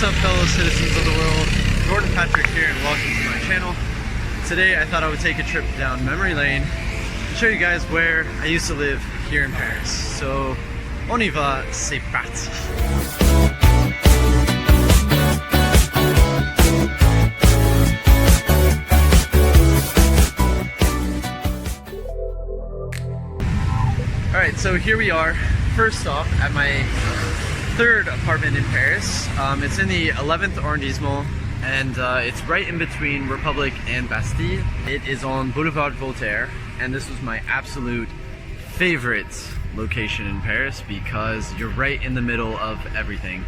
up, fellow citizens of the world? Gordon Patrick here and welcome to my channel. Today I thought I would take a trip down memory lane and show you guys where I used to live here in Paris. So, on y va, c'est parti! Alright, so here we are, first off at my third apartment in Paris. It's in the 11th Arrondissement, and it's right in between Republic and Bastille. It is on Boulevard Voltaire, and this was my absolute favorite location in Paris because you're right in the middle of everything.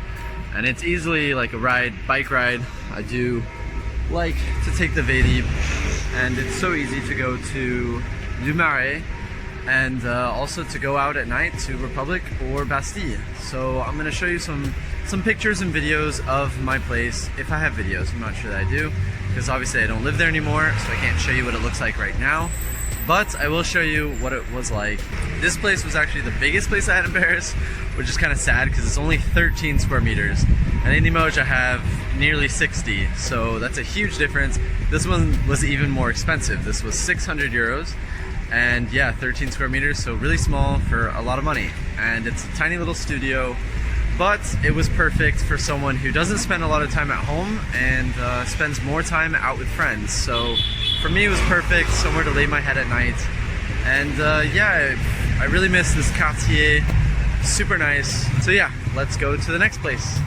And it's easily like a bike ride. I do like to take the Vélib, and it's so easy to go to Le Marais, and also to go out at night to Republic or Bastille. So I'm gonna show you some pictures and videos of my place, if I have videos. I'm not sure that I do, because obviously I don't live there anymore, so I can't show you what it looks like right now. But I will show you what it was like. This place was actually the biggest place I had in Paris, which is kind of sad because it's only 13 square meters. And in Limoges I have nearly 60, so that's a huge difference. This one was even more expensive. This was 600 euros. And yeah, 13 square meters, so really small for a lot of money. And it's a tiny little studio, but it was perfect for someone who doesn't spend a lot of time at home and spends more time out with friends. So for me it was perfect, somewhere to lay my head at night. And yeah, I really miss this quartier, super nice. So yeah, let's go to the next place.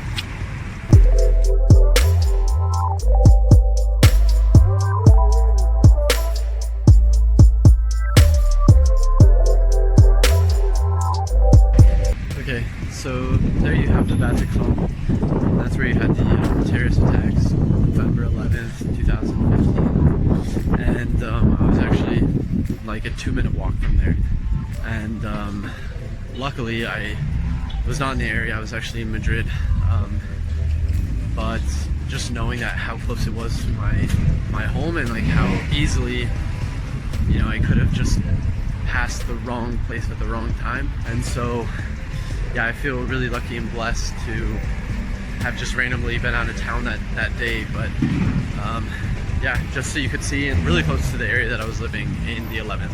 Okay, so there you have the Bataclan. That's where you had the terrorist attacks, November 11th, 2015. And I was actually like a 2-minute walk from there. And luckily I was not in the area, I was actually in Madrid. But just knowing that how close it was to my home and like how easily, you know, I could have just passed the wrong place at the wrong time. And so yeah, I feel really lucky and blessed to have just randomly been out of town that day, but yeah, just so you could see, and really close to the area that I was living in the 11th.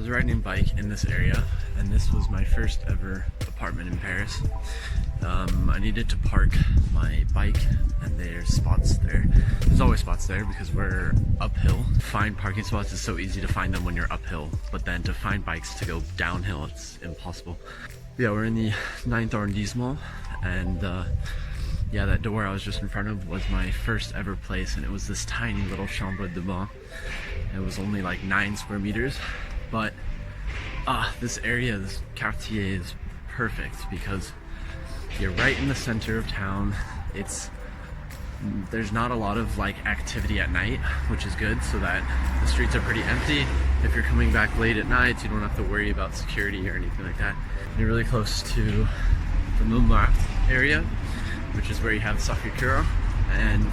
Riding a bike in this area, and this was my first ever apartment in Paris. I needed to park my bike, and there's spots there. There's always spots there because we're uphill. Find parking spots is so easy to find them when you're uphill, but then to find bikes to go downhill, it's impossible. Yeah, we're in the 9th Arrondissement, and yeah, that door I was just in front of was my first ever place, and it was this tiny little chambre de bonne. It was only like 9 square meters. But this area, this quartier is perfect because you're right in the center of town. There's not a lot of like activity at night, which is good, so that the streets are pretty empty. If you're coming back late at night, you don't have to worry about security or anything like that. You're really close to the Montmartre area, which is where you have Sacre-Cœur. And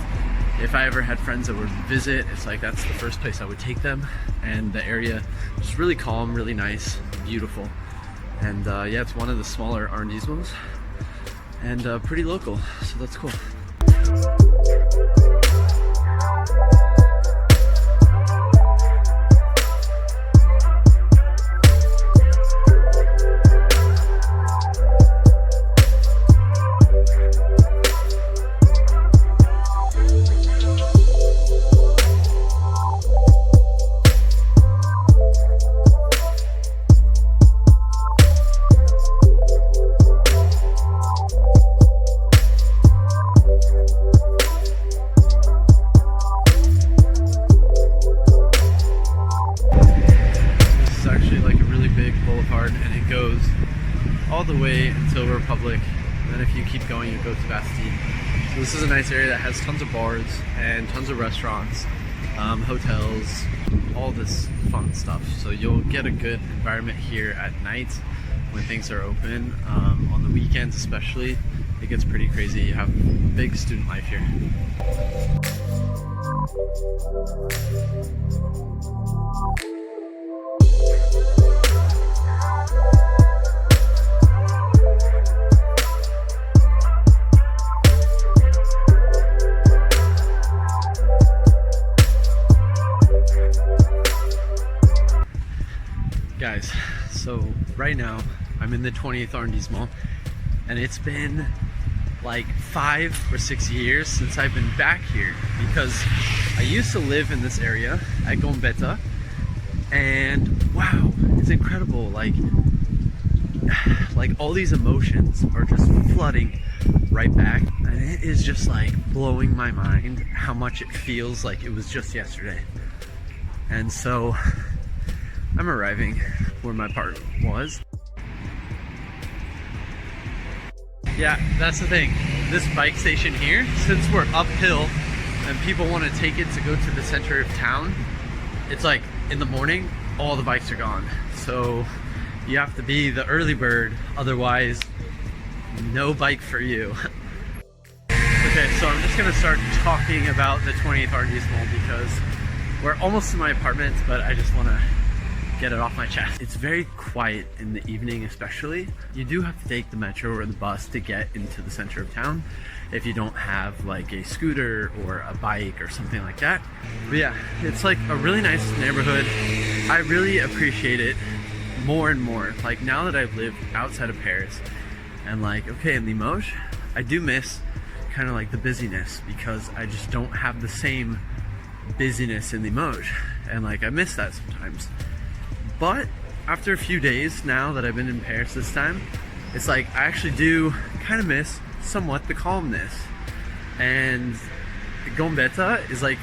if I ever had friends that would visit, it's like that's the first place I would take them. And the area is really calm, really nice, beautiful. And yeah, it's one of the smaller arrondissements and pretty local, so that's cool. all the way until Republic, And then if you keep going, you go to Bastille. So this is a nice area that has tons of bars and tons of restaurants, hotels, all this fun stuff. So you'll get a good environment here at night when things are open. On the weekends especially, it gets pretty crazy. You have big student life here. Guys, so right now I'm in the 20th Arrondissement, and it's been like 5 or 6 years since I've been back here, because I used to live in this area at Gambetta, and wow, it's incredible. Like all these emotions are just flooding right back, and it is just like blowing my mind how much it feels like it was just yesterday. And so I'm arriving where my part was. Yeah, that's the thing. This bike station here, since we're uphill and people want to take it to go to the center of town, it's like in the morning, all the bikes are gone. So you have to be the early bird, otherwise no bike for you. Okay, so I'm just gonna start talking about the 20th Arrondissement because we're almost to my apartment, but I just wanna get it off my chest. It's very quiet in the evening especially. You do have to take the metro or the bus to get into the center of town if you don't have like a scooter or a bike or something like that. But yeah, it's like a really nice neighborhood. I really appreciate it more and more. Like now that I've lived outside of Paris and like, okay, in Limoges, I do miss kind of like the busyness because I just don't have the same busyness in Limoges. And like, I miss that sometimes. But after a few days now that I've been in Paris this time, it's like I actually do kind of miss somewhat the calmness. And Gambetta is like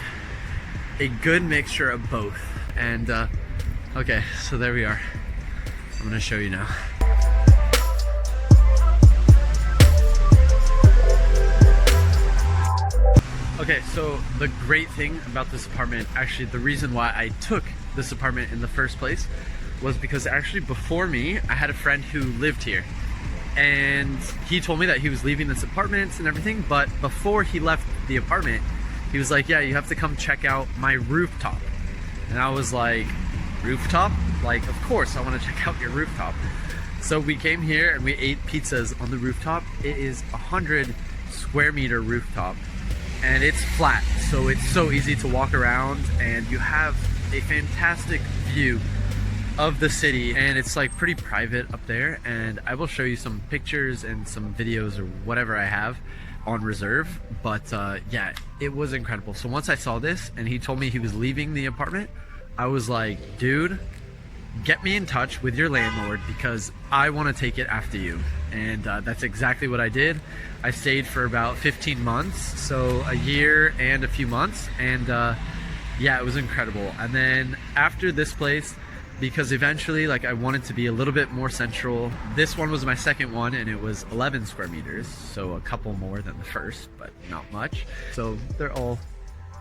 a good mixture of both. And okay, so there we are. I'm gonna show you now. Okay, so the great thing about this apartment, actually the reason why I took this apartment in the first place was because actually before me, I had a friend who lived here. And he told me that he was leaving this apartment and everything, but before he left the apartment, he was like, yeah, you have to come check out my rooftop. And I was like, rooftop? Like, of course I want to check out your rooftop. So we came here and we ate pizzas on the rooftop. It is 100 square meter rooftop. And it's flat, so it's so easy to walk around, and you have a fantastic view of the city, and it's like pretty private up there. And I will show you some pictures and some videos or whatever I have on reserve. But yeah, it was incredible. So once I saw this and he told me he was leaving the apartment, I was like, dude, get me in touch with your landlord because I want to take it after you. And that's exactly what I did. I stayed for about 15 months, so a year and a few months, and yeah, it was incredible. And then after this place, because eventually like I wanted to be a little bit more central, this one was my second one and it was 11 square meters, so a couple more than the first, but not much. So they're all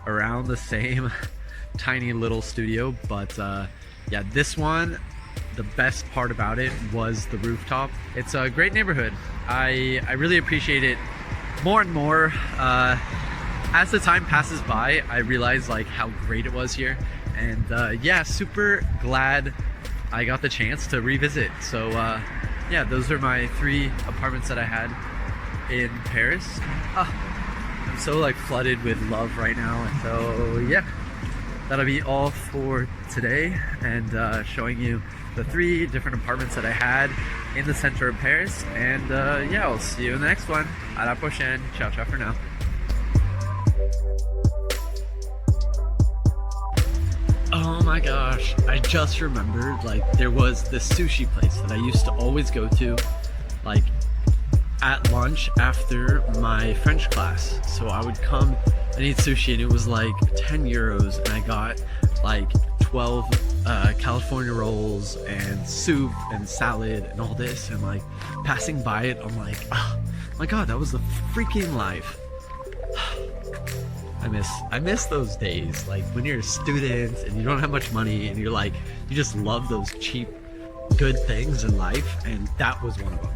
around the same tiny little studio. But yeah, this one, the best part about it was the rooftop. It's a great neighborhood. I really appreciate it more and more. As the time passes by, I realize like how great it was here. And yeah, super glad I got the chance to revisit. So yeah, those are my 3 apartments that I had in Paris. I'm so like flooded with love right now. So yeah, that'll be all for today, and showing you the 3 different apartments that I had in the center of Paris. And yeah, I'll see you in the next one. À la prochaine. Ciao, ciao for now. Oh my gosh, I just remembered, like, there was this sushi place that I used to always go to, like, at lunch after my French class. So I would come and eat sushi, and it was like 10 euros, and I got like 12 California rolls and soup and salad and all this, and like passing by it, I'm like, oh, My God, that was the freaking life. I miss those days, like when you're a student and you don't have much money and you're like, you just love those cheap, good things in life, and that was one of them.